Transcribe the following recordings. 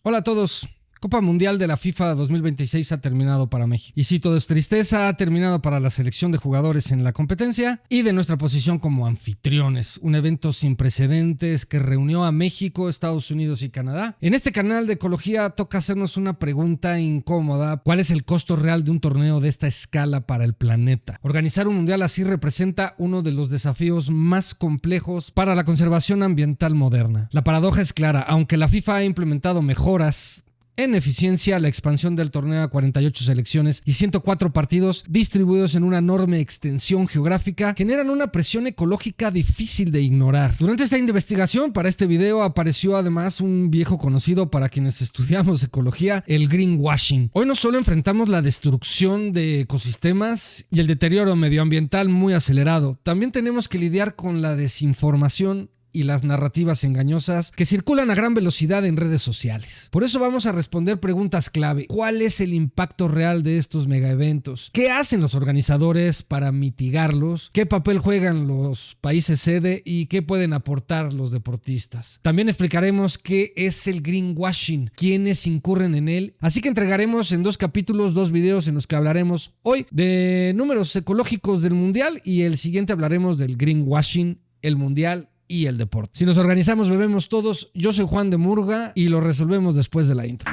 Hola a todos. Copa Mundial de la FIFA 2026 ha terminado para México. Y si todo es tristeza, ha terminado para la selección de jugadores en la competencia y de nuestra posición como anfitriones. Un evento sin precedentes que reunió a México, Estados Unidos y Canadá. En este canal de ecología toca hacernos una pregunta incómoda. ¿Cuál es el costo real de un torneo de esta escala para el planeta? Organizar un mundial así representa uno de los desafíos más complejos para la conservación ambiental moderna. La paradoja es clara. Aunque la FIFA ha implementado mejoras en eficiencia, la expansión del torneo a 48 selecciones y 104 partidos distribuidos en una enorme extensión geográfica generan una presión ecológica difícil de ignorar. Durante esta investigación para este video apareció además un viejo conocido para quienes estudiamos ecología, el greenwashing. Hoy no solo enfrentamos la destrucción de ecosistemas y el deterioro medioambiental muy acelerado, también tenemos que lidiar con la desinformación y las narrativas engañosas que circulan a gran velocidad en redes sociales. Por eso vamos a responder preguntas clave. ¿Cuál es el impacto real de estos megaeventos? ¿Qué hacen los organizadores para mitigarlos? ¿Qué papel juegan los países sede? ¿Y qué pueden aportar los deportistas? También explicaremos qué es el greenwashing, quiénes incurren en él. Así que entregaremos en 2 capítulos, 2 videos en los que hablaremos hoy de números ecológicos del mundial y el siguiente hablaremos del greenwashing, el mundial y el deporte. Si nos organizamos, bebemos todos. Yo soy Juan de Murga y lo resolvemos después de la intro.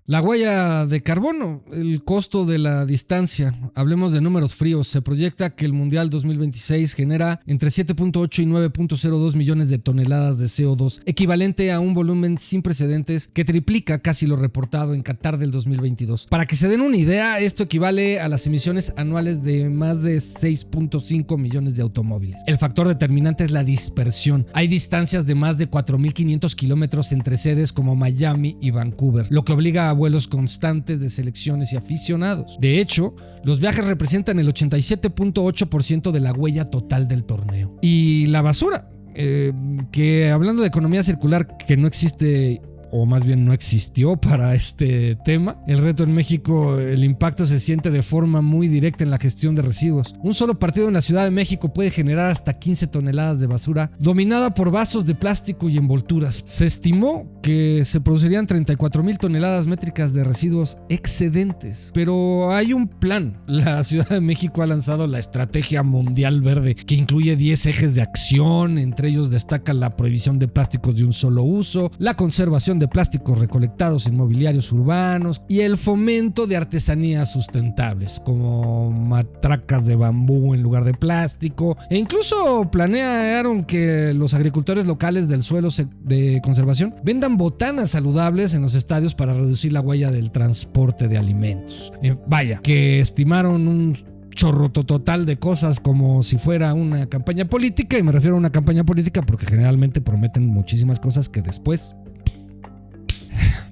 La huella de carbono, el costo de la distancia. Hablemos de números fríos. Se proyecta que el Mundial 2026 genera entre 7.8 y 9.02 millones de toneladas de CO2, equivalente a un volumen sin precedentes que triplica casi lo reportado en Qatar del 2022. Para que se den una idea, esto equivale a las emisiones anuales de más de 6.5 millones de automóviles. El factor determinante es la dispersión. Hay distancias de más de 4.500 kilómetros entre sedes como Miami y Vancouver, lo que obliga a vuelos constantes de selecciones y aficionados. De hecho, los viajes representan el 87.8% de la huella total del torneo. Y la basura, que hablando de economía circular, que no existe, o más bien no existió para este tema. El reto en México, el impacto se siente de forma muy directa en la gestión de residuos. Un solo partido en la Ciudad de México puede generar hasta 15 toneladas de basura dominada por vasos de plástico y envolturas. Se estimó que se producirían 34,000 toneladas métricas de residuos excedentes. Pero hay un plan. La Ciudad de México ha lanzado la Estrategia Mundial Verde, que incluye 10 ejes de acción. Entre ellos destaca la prohibición de plásticos de un solo uso, la conservación de plásticos recolectados en mobiliarios urbanos y el fomento de artesanías sustentables como matracas de bambú en lugar de plástico, e incluso planearon que los agricultores locales del suelo de conservación vendan botanas saludables en los estadios para reducir la huella del transporte de alimentos. Vaya, que estimaron un chorro total de cosas como si fuera una campaña política, y me refiero a una campaña política porque generalmente prometen muchísimas cosas que después.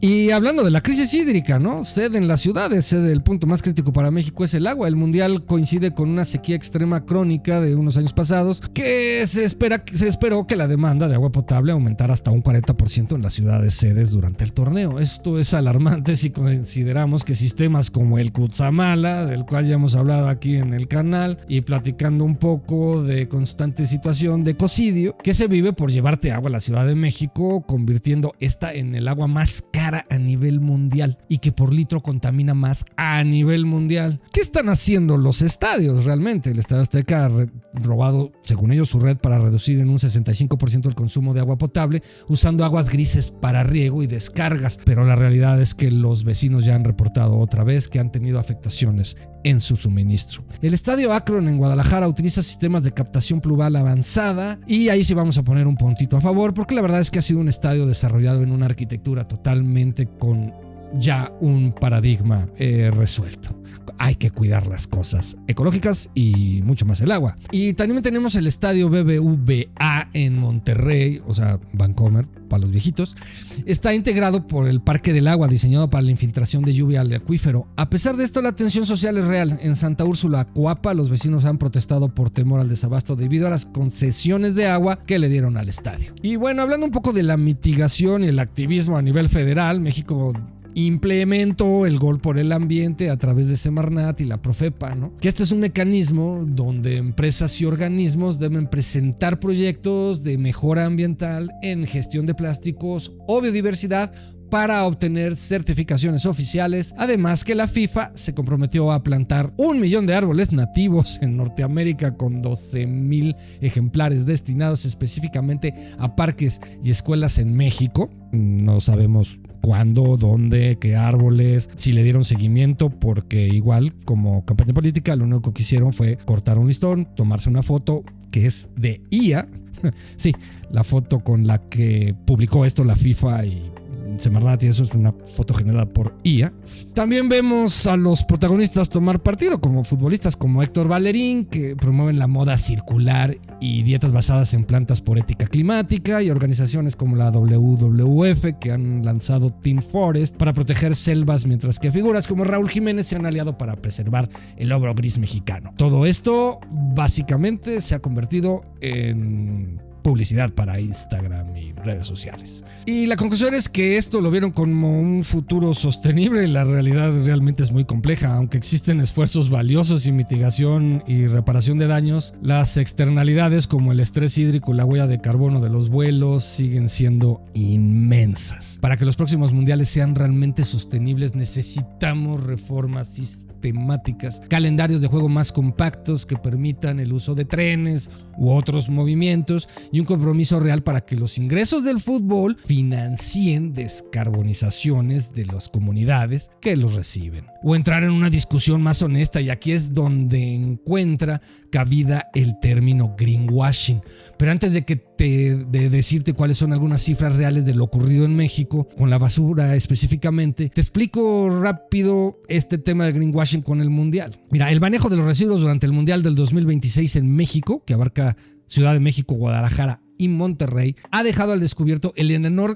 Y hablando de la crisis hídrica, ¿no? Sede en las ciudades, el punto más crítico para México es el agua. El mundial coincide con una sequía extrema crónica de unos años pasados que se esperó que la demanda de agua potable aumentara hasta un 40% en las ciudades sedes durante el torneo. Esto es alarmante si consideramos que sistemas como el Cutzamala, del cual ya hemos hablado aquí en el canal, y platicando un poco de constante situación de ecocidio que se vive por llevarte agua a la Ciudad de México, convirtiendo esta en el agua más cara a nivel mundial y que por litro contamina más a nivel mundial. ¿Qué están haciendo los estadios realmente? El Estadio Azteca ha robado, según ellos, su red para reducir en un 65% el consumo de agua potable, usando aguas grises para riego y descargas, pero la realidad es que los vecinos ya han reportado otra vez que han tenido afectaciones en su suministro. El Estadio Akron en Guadalajara utiliza sistemas de captación pluvial avanzada, y ahí sí vamos a poner un puntito a favor, porque la verdad es que ha sido un estadio desarrollado en una arquitectura totalmente con ya un paradigma resuelto. Hay que cuidar las cosas ecológicas y mucho más el agua. Y también tenemos el estadio BBVA en Monterrey, o sea, Vancomer para los viejitos. Está integrado por el Parque del Agua, diseñado para la infiltración de lluvia al acuífero. A pesar de esto, la tensión social es real. En Santa Úrsula, Coapa, los vecinos han protestado por temor al desabasto debido a las concesiones de agua que le dieron al estadio. Y bueno, hablando un poco de la mitigación y el activismo a nivel federal, México implementó el Gol por el Ambiente a través de Semarnat y la Profepa, ¿no? Que este es un mecanismo donde empresas y organismos deben presentar proyectos de mejora ambiental en gestión de plásticos o biodiversidad para obtener certificaciones oficiales. Además que la FIFA se comprometió a plantar 1 millón de árboles nativos en Norteamérica con 12,000 ejemplares destinados específicamente a parques y escuelas en México. No sabemos cuándo, dónde, qué árboles, si le dieron seguimiento, porque igual como campaña política lo único que hicieron fue cortar un listón, tomarse una foto que es de IA. Sí, la foto con la que publicó esto la FIFA y Semarnat, y eso es una foto generada por IA. También vemos a los protagonistas tomar partido, como futbolistas como Héctor Bellerín, que promueven la moda circular y dietas basadas en plantas por ética climática, y organizaciones como la WWF, que han lanzado Team Forest para proteger selvas, mientras que figuras como Raúl Jiménez se han aliado para preservar el ogro gris mexicano. Todo esto básicamente se ha convertido en publicidad para Instagram y redes sociales. Y la conclusión es que esto lo vieron como un futuro sostenible. La realidad realmente es muy compleja. Aunque existen esfuerzos valiosos y mitigación y reparación de daños, las externalidades como el estrés hídrico y la huella de carbono de los vuelos siguen siendo inmensas. Para que los próximos mundiales sean realmente sostenibles, necesitamos reformas sistemáticas, calendarios de juego más compactos que permitan el uso de trenes u otros movimientos, y un compromiso real para que los ingresos del fútbol financien descarbonizaciones de las comunidades que los reciben. O entrar en una discusión más honesta, y aquí es donde encuentra cabida el término greenwashing. Pero antes de decirte cuáles son algunas cifras reales de lo ocurrido en México con la basura específicamente, te explico rápido este tema del greenwashing con el mundial. Mira, el manejo de los residuos durante el mundial del 2026 en México, que abarca Ciudad de México, Guadalajara y Monterrey, ha dejado al descubierto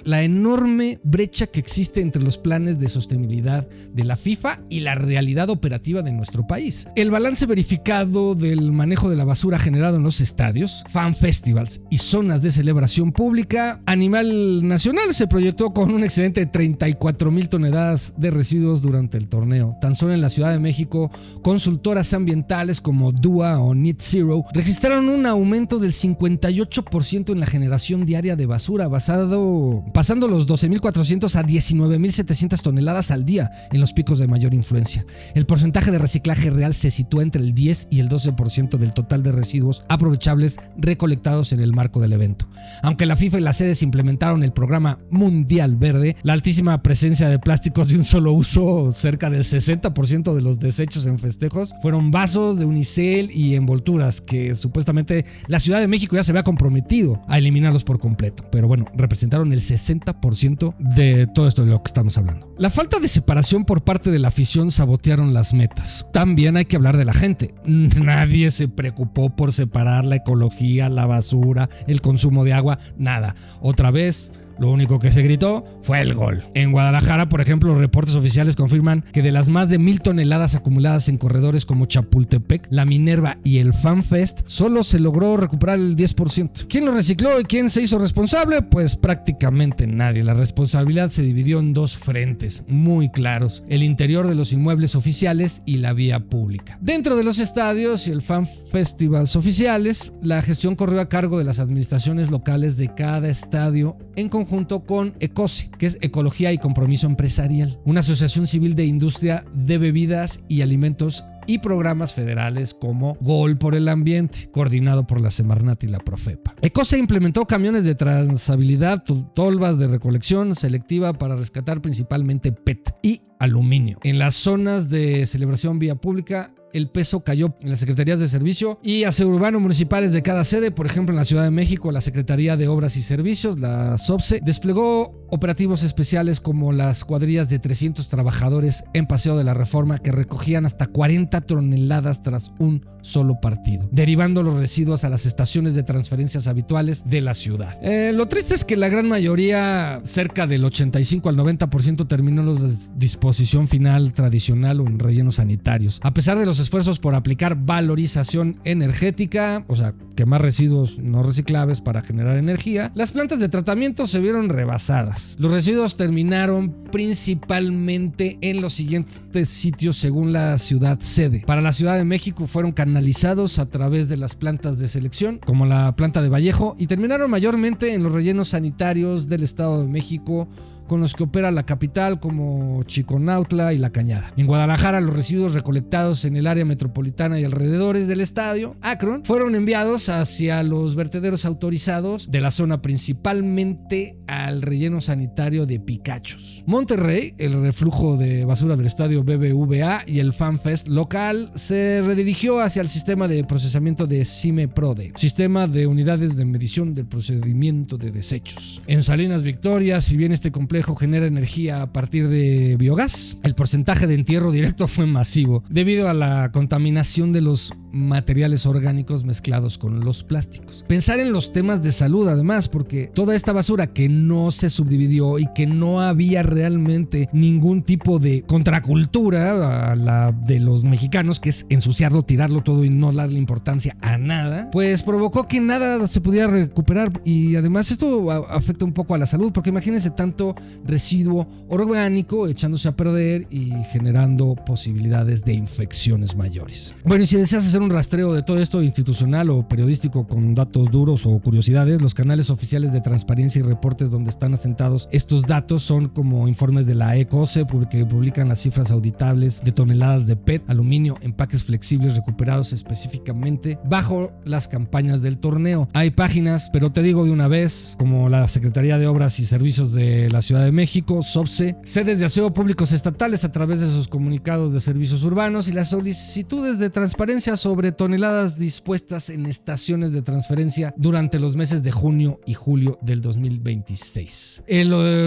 la enorme brecha que existe entre los planes de sostenibilidad de la FIFA y la realidad operativa de nuestro país. El balance verificado del manejo de la basura generado en los estadios, fan festivals y zonas de celebración pública a nivel nacional se proyectó con un excedente de 34,000 toneladas de residuos durante el torneo. Tan solo en la Ciudad de México, consultoras ambientales como DUA o Net Zero registraron un aumento del 58% en la generación diaria de basura, pasando los 12,400 a 19,700 toneladas al día en los picos de mayor influencia. El porcentaje de reciclaje real se sitúa entre el 10 y el 12% del total de residuos aprovechables recolectados en el marco del evento. Aunque la FIFA y las sedes implementaron el programa Mundial Verde, la altísima presencia de plásticos de un solo uso, cerca del 60% de los desechos en festejos, fueron vasos de unicel y envolturas que supuestamente la Ciudad de México ya se había comprometido a eliminarlos por completo. Pero bueno, representaron el 60% de todo esto de lo que estamos hablando. La falta de separación por parte de la afición sabotearon las metas. También hay que hablar de la gente. Nadie se preocupó por separar la ecología, la basura, el consumo de agua, nada. Otra vez, lo único que se gritó fue el gol. En Guadalajara, por ejemplo, los reportes oficiales confirman que de las más de 1,000 toneladas acumuladas en corredores como Chapultepec, la Minerva y el FanFest, solo se logró recuperar el 10%. ¿Quién lo recicló y quién se hizo responsable? Pues prácticamente nadie. La responsabilidad se dividió en dos frentes muy claros: el interior de los inmuebles oficiales y la vía pública. Dentro de los estadios y el Fan Festivals oficiales, la gestión corrió a cargo de las administraciones locales de cada estadio en conjunto con ECOSE, que es Ecología y Compromiso Empresarial, una asociación civil de industria de bebidas y alimentos, y programas federales como Gol por el Ambiente, coordinado por la Semarnat y la Profepa. ECOSE implementó camiones de trazabilidad, tolvas de recolección selectiva para rescatar principalmente PET y aluminio. En las zonas de celebración vía pública, el peso cayó en las secretarías de servicio y aseo urbano municipales de cada sede. Por ejemplo, en la Ciudad de México, la Secretaría de Obras y Servicios, la SOBSE, desplegó operativos especiales como las cuadrillas de 300 trabajadores en Paseo de la Reforma, que recogían hasta 40 toneladas tras un solo partido, derivando los residuos a las estaciones de transferencias habituales de la ciudad. Lo triste es que la gran mayoría, cerca del 85 al 90%, terminó en la disposición final tradicional o en rellenos sanitarios. A pesar de los esfuerzos por aplicar valorización energética, o sea, quemar residuos no reciclables para generar energía, las plantas de tratamiento se vieron rebasadas. aguas. Los residuos terminaron principalmente en los siguientes sitios según la ciudad sede. Para la Ciudad de México fueron canalizados a través de las plantas de selección, como la planta de Vallejo, y terminaron mayormente en los rellenos sanitarios del Estado de México, con los que opera la capital, como Chiconautla y La Cañada. En Guadalajara, los residuos recolectados en el área metropolitana y alrededores del estadio Akron fueron enviados hacia los vertederos autorizados de la zona, principalmente al relleno sanitario de Picachos. Monterrey, el reflujo de basura del estadio BBVA y el FanFest local, se redirigió hacia el sistema de procesamiento de CIMEPRODE, sistema de unidades de medición del procedimiento de desechos. En Salinas Victoria, si bien este complejo genera energía a partir de biogás, el porcentaje de entierro directo fue masivo debido a la contaminación de los materiales orgánicos mezclados con los plásticos. Pensar en los temas de salud, además, porque toda esta basura que no se subdividió y que no había realmente ningún tipo de contracultura a la de los mexicanos, que es ensuciarlo, tirarlo todo y no darle importancia a nada, pues provocó que nada se pudiera recuperar. Y además esto afecta un poco a la salud, porque imagínense tanto residuo orgánico echándose a perder y generando posibilidades de infecciones mayores. Bueno, y si deseas hacer un rastreo de todo esto institucional o periodístico con datos duros o curiosidades, los canales oficiales de transparencia y reportes donde están asentados estos datos son como informes de la ECOCE, que publican las cifras auditables de toneladas de PET, aluminio, empaques flexibles recuperados específicamente bajo las campañas del torneo. Hay páginas, pero te digo de una vez, como la Secretaría de Obras y Servicios de la Ciudad de México, SOPSE, sedes de aseo públicos estatales a través de sus comunicados de servicios urbanos y las solicitudes de transparencia sobre toneladas dispuestas en estaciones de transferencia durante los meses de junio y julio del 2026.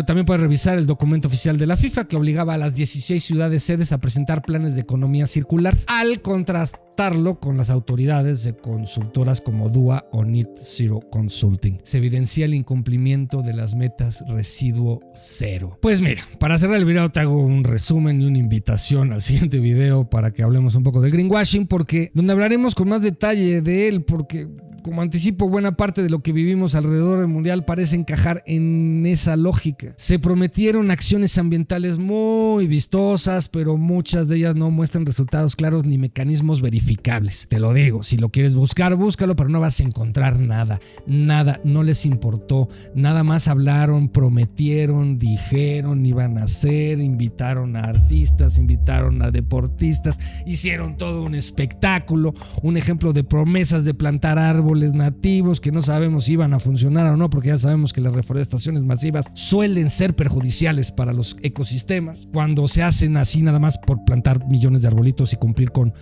También puedes revisar el documento oficial de la FIFA que obligaba a las 16 ciudades sedes a presentar planes de economía circular, al contrastarlo con las autoridades de consultoras como DUA o Net Zero Consulting. Se evidencia el incumplimiento de las metas residuo cero. Pues mira, para cerrar el video te hago un resumen y una invitación al siguiente video para que hablemos un poco del greenwashing, porque donde hablaremos con más detalle de él, porque como anticipo, buena parte de lo que vivimos alrededor del mundial parece encajar en esa lógica. Se prometieron acciones ambientales muy vistosas, pero muchas de ellas no muestran resultados claros ni mecanismos verificables. Te lo digo, si lo quieres buscar, búscalo, pero no vas a encontrar nada. Nada, no les importó. Nada más hablaron, prometieron, dijeron, iban a hacer, invitaron a artistas, invitaron a deportistas, hicieron todo un espectáculo, un ejemplo de promesas de plantar árboles nativos que no sabemos si iban a funcionar o no, porque ya sabemos que las reforestaciones masivas suelen ser perjudiciales para los ecosistemas cuando se hacen así nada más por plantar millones de arbolitos y cumplir con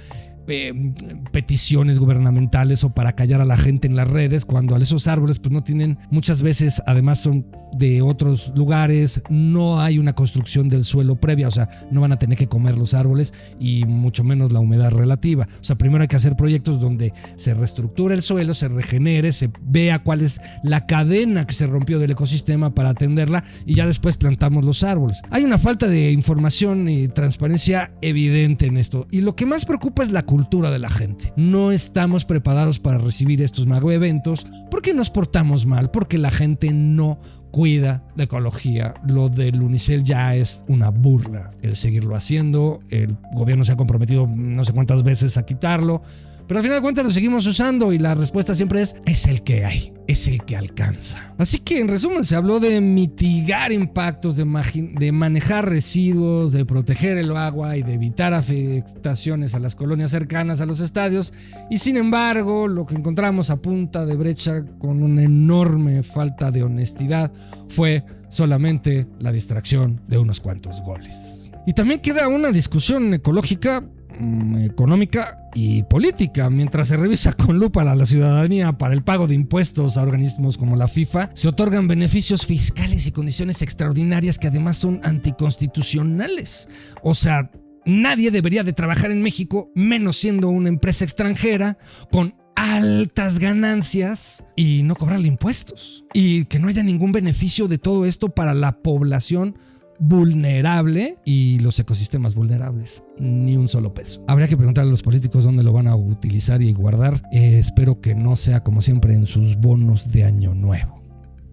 peticiones gubernamentales o para callar a la gente en las redes, cuando esos árboles pues no tienen, muchas veces además son de otros lugares, no hay una construcción del suelo previa, o sea, no van a tener que comer los árboles y mucho menos la humedad relativa. O sea, primero hay que hacer proyectos donde se reestructure el suelo, se regenere, se vea cuál es la cadena que se rompió del ecosistema para atenderla y ya después plantamos los árboles. Hay una falta de información y transparencia evidente en esto, y lo que más preocupa es la cultura de la gente. No estamos preparados para recibir estos eventos porque nos portamos mal, porque la gente no cuida la ecología. Lo del Unicel ya es una burla el seguirlo haciendo. El gobierno se ha comprometido no sé cuántas veces a quitarlo, pero al final de cuentas lo seguimos usando y la respuesta siempre es el que hay, es el que alcanza. Así que en resumen se habló de mitigar impactos, de manejar residuos, de proteger el agua y de evitar afectaciones a las colonias cercanas a los estadios, y sin embargo lo que encontramos a punta de brecha con una enorme falta de honestidad fue solamente la distracción de unos cuantos goles. Y también queda una discusión ecológica, económica y política. Mientras se revisa con lupa a la ciudadanía para el pago de impuestos a organismos como la FIFA, se otorgan beneficios fiscales y condiciones extraordinarias que además son anticonstitucionales. O sea, nadie debería de trabajar en México, menos siendo una empresa extranjera con altas ganancias, y no cobrarle impuestos, y que no haya ningún beneficio de todo esto para la población vulnerable y los ecosistemas vulnerables. Ni un solo peso. Habría que preguntarle a los políticos dónde lo van a utilizar y guardar. Espero que no sea como siempre en sus bonos de año nuevo.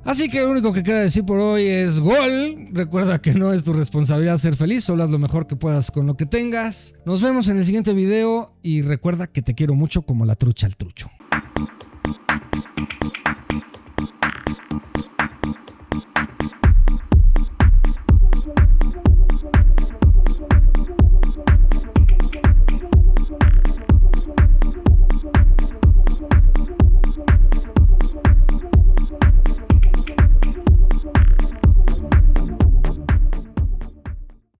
Así que lo único que queda decir por hoy es gol. Recuerda que no es tu responsabilidad ser feliz, solo haz lo mejor que puedas con lo que tengas. Nos vemos en el siguiente video y recuerda que te quiero mucho como la trucha al trucho.